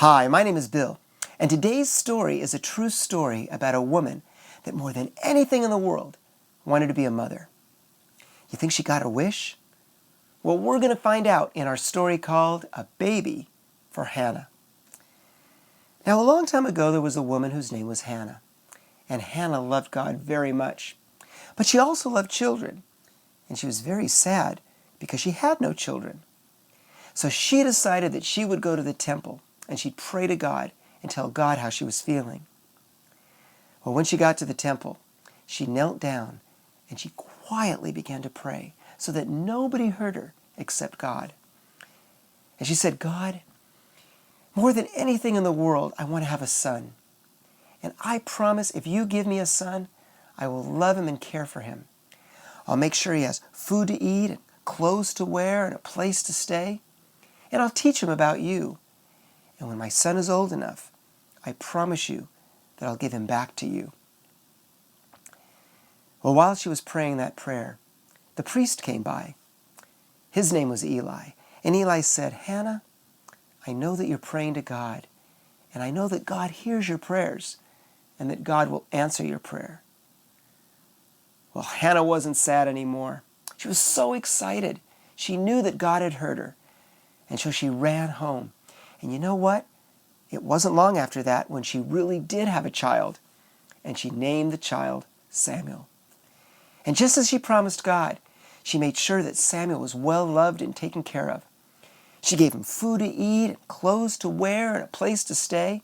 Hi, my name is Bill, and today's story is a true story about a woman that more than anything in the world wanted to be a mother. You think she got her wish? Well, we're going to find out in our story called A Baby for Hannah. Now, a long time ago, there was a woman whose name was Hannah, and Hannah loved God very much. But she also loved children, and she was very sad because she had no children. So she decided that she would go to the temple and she'd pray to God and tell God how she was feeling. Well, when she got to the temple, she knelt down and she quietly began to pray so that nobody heard her except God. And she said, God, more than anything in the world, I want to have a son. And I promise if you give me a son, I will love him and care for him. I'll make sure he has food to eat and clothes to wear and a place to stay. And I'll teach him about you. And when my son is old enough, I promise you that I'll give him back to you. Well, while she was praying that prayer, the priest came by. His name was Eli. And Eli said, Hannah, I know that you're praying to God, and I know that God hears your prayers, and that God will answer your prayer. Well, Hannah wasn't sad anymore. She was so excited. She knew that God had heard her. And so she ran home. And you know what? It wasn't long after that when she really did have a child. And she named the child Samuel. And just as she promised God, she made sure that Samuel was well loved and taken care of. She gave him food to eat, and clothes to wear, and a place to stay.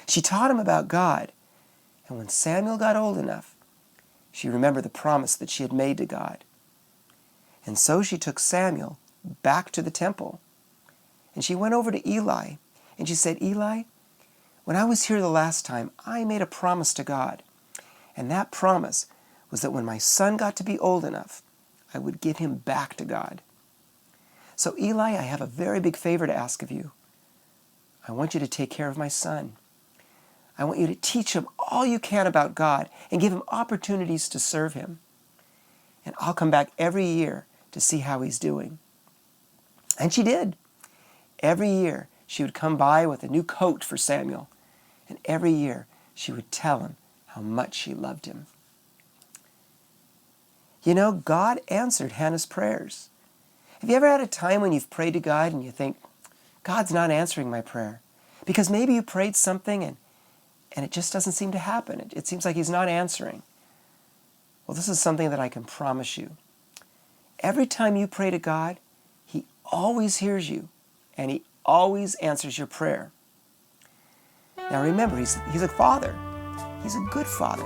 She taught him about God. And when Samuel got old enough, she remembered the promise that she had made to God. And so she took Samuel back to the temple. And she went over to Eli, and she said, Eli, when I was here the last time, I made a promise to God. And that promise was that when my son got to be old enough, I would give him back to God. So Eli, I have a very big favor to ask of you. I want you to take care of my son. I want you to teach him all you can about God and give him opportunities to serve him. And I'll come back every year to see how he's doing. And she did. Every year, she would come by with a new coat for Samuel. And every year, she would tell him how much she loved him. You know, God answered Hannah's prayers. Have you ever had a time when you've prayed to God and you think, God's not answering my prayer? Because maybe you prayed something and it just doesn't seem to happen. It seems like he's not answering. Well, this is something that I can promise you. Every time you pray to God, he always hears you. And he always answers your prayer. Now remember, he's a father. He's a good father.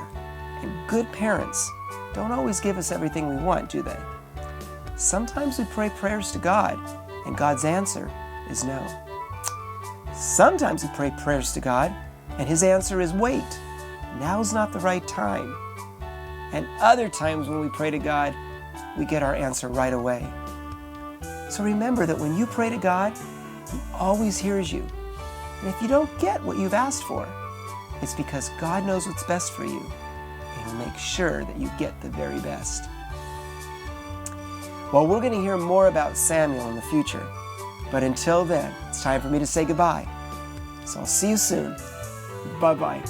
And good parents don't always give us everything we want, do they? Sometimes we pray prayers to God, and God's answer is no. Sometimes we pray prayers to God, and his answer is wait. Now's not the right time. And other times when we pray to God, we get our answer right away. So remember that when you pray to God, he always hears you. And if you don't get what you've asked for, it's because God knows what's best for you, and he'll make sure that you get the very best. Well, we're going to hear more about Samuel in the future. But until then, it's time for me to say goodbye. So I'll see you soon. Bye-bye.